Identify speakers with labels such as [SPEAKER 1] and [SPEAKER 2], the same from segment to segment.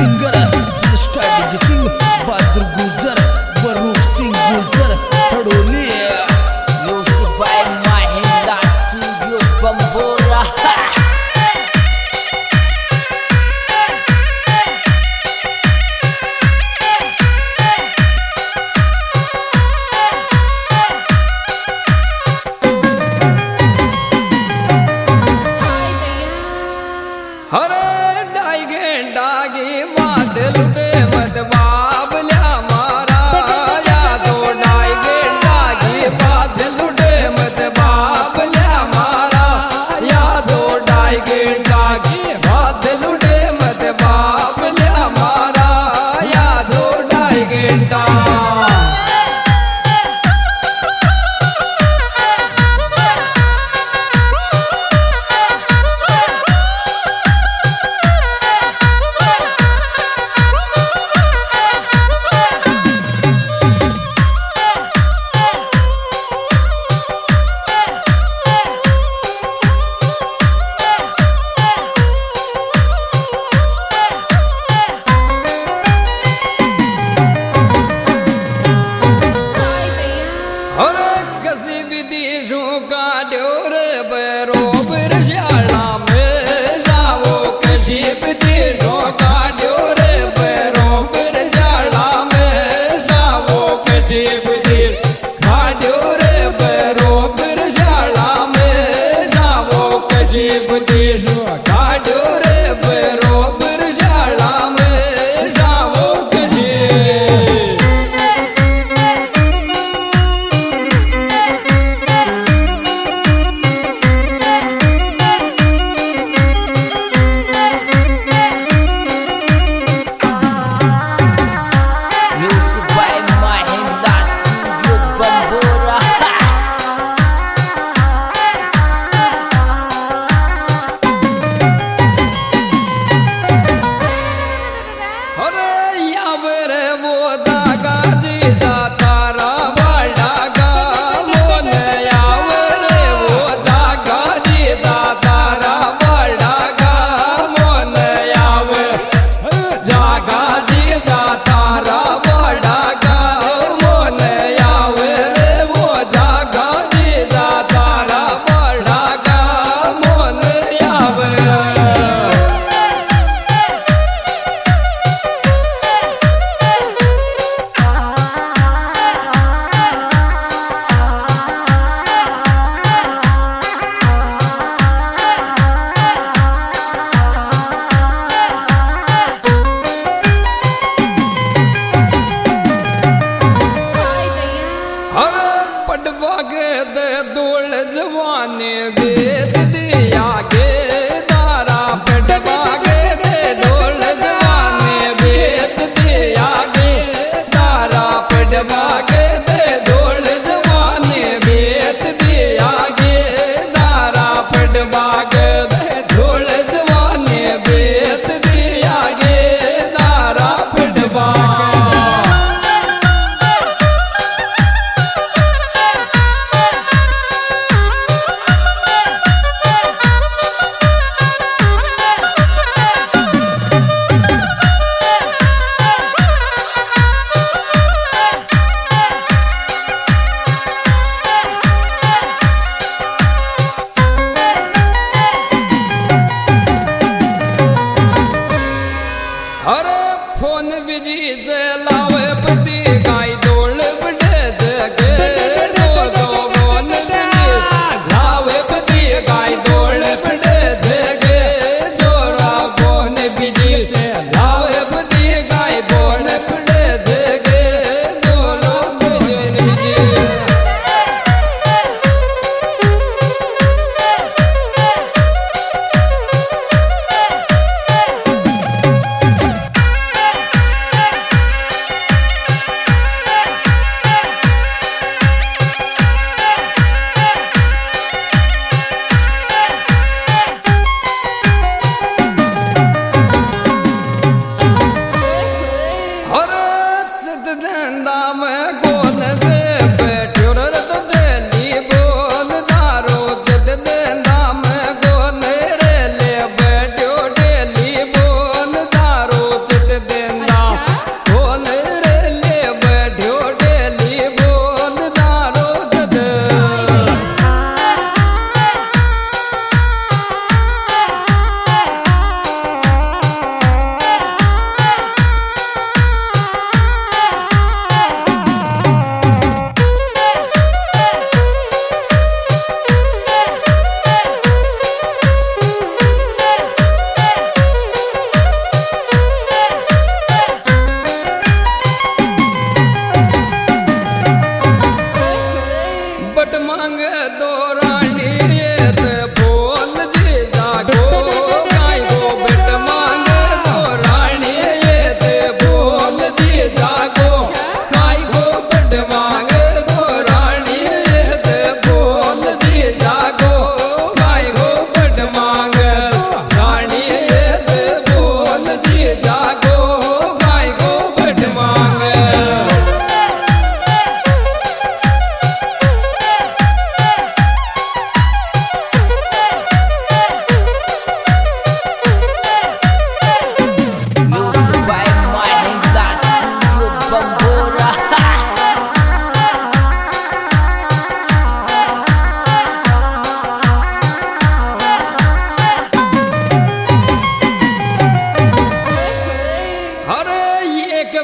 [SPEAKER 1] Singer style king बहादुर गुजर व रूप सिंह गुजर हड़ोली
[SPEAKER 2] यूसुफ भाई महिंद्रा स्टूडियो बम्बोरा।
[SPEAKER 3] हरे डागे डागे बादल पे मत बाबल्या मारा यादो डागे डागे बादल पे मत बाबल्या मारा यादो डागे डागे बादल पे मत बाबल्या मारा यादो डागे डागे।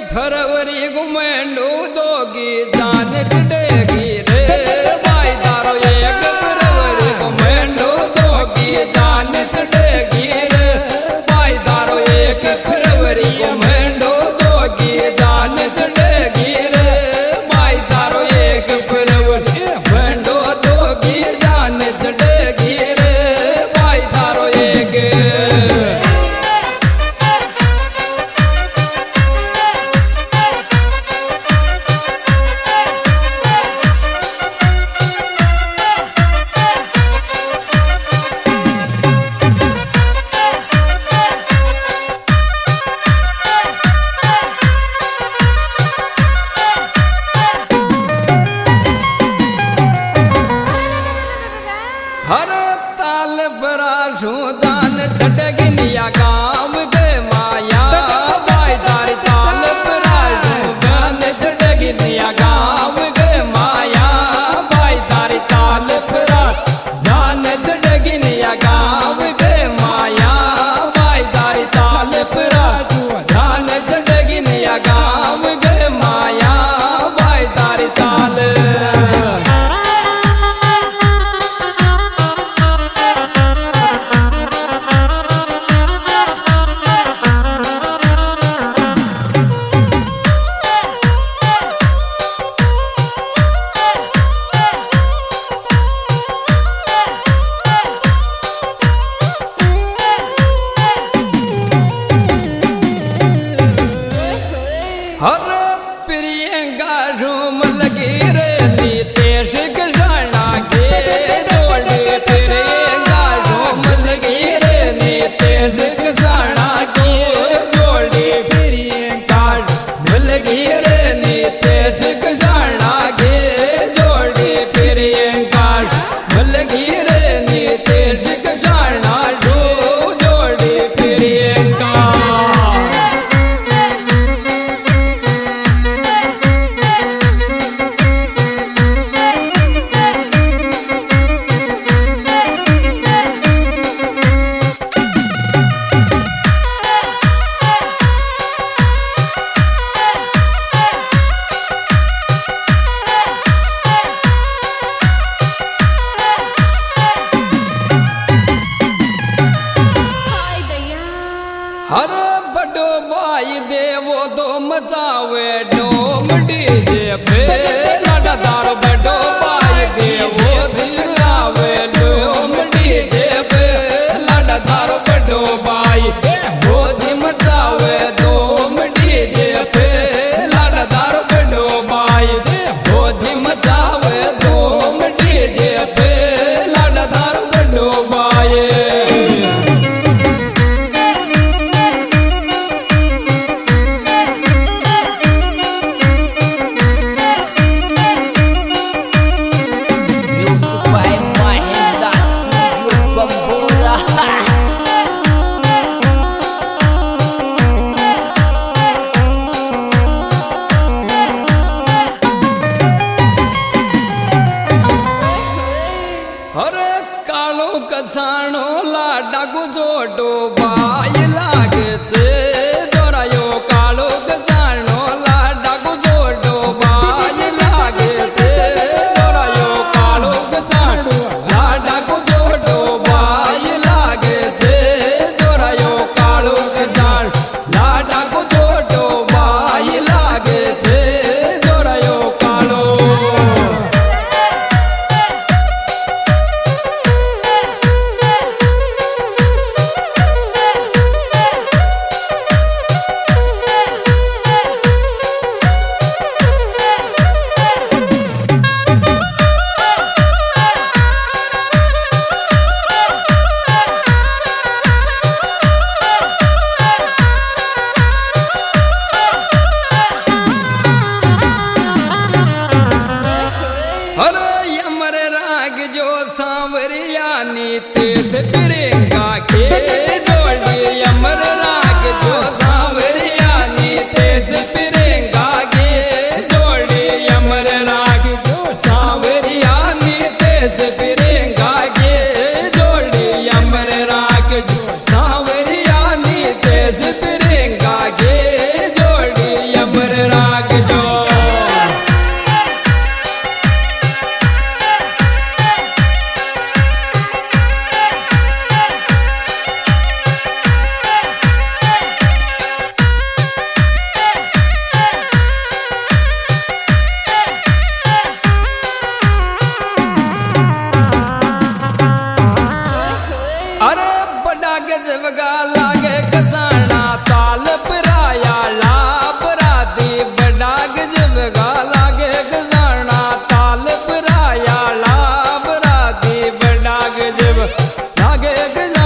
[SPEAKER 3] फरवरी घुमेंडू दोगी जान चढ़ेगी रे भाई दारो एक फरवरी घुमेंडू दोगी जान चढ़ेगी रे भाई दारो एक फरवरी घुमेंडू दोगी जान चढ़ेगी रे भाई दारो एक फरवरी घुमेंडू दोगी जान चढ़ेगी रे भाई दारो एक हर ताल बरासू दान छटगी निया गाँव के माया भाई तारी ताल बरासू दान छटगी निया गाँव के माया भाई तारी ताल बरासू दान छटगी निया गाँव के माया भाई तारी ताल बरासू दान छटगी निया गाँव के माया भाई तारी ताल हर प्रियंका रूम लगी रे नीतेश गजाना के जोड़ी प्रियंका रूम लगी रे नीतेश गजाना के जोड़ी प्रियंका लगी रे नीतेश गजाना के जोड़ी प्रियंका लगी रे नीतेश गजाना जोड़ी प्रियंका हर बड़ो भाई देवो दो मचावे डोम डीजे पे लड़दार बड़ो भाई देवो दिलावे डोम डीजे पे लड़दार बड़ो भाई बोधी मचावे डोम डीजे पे लड़दार बड़ो भाई बोधी मचावे डोम डीजे पे लड़दार बड़ो भाई
[SPEAKER 2] Music by Mahindra Studio Bambora.
[SPEAKER 3] देख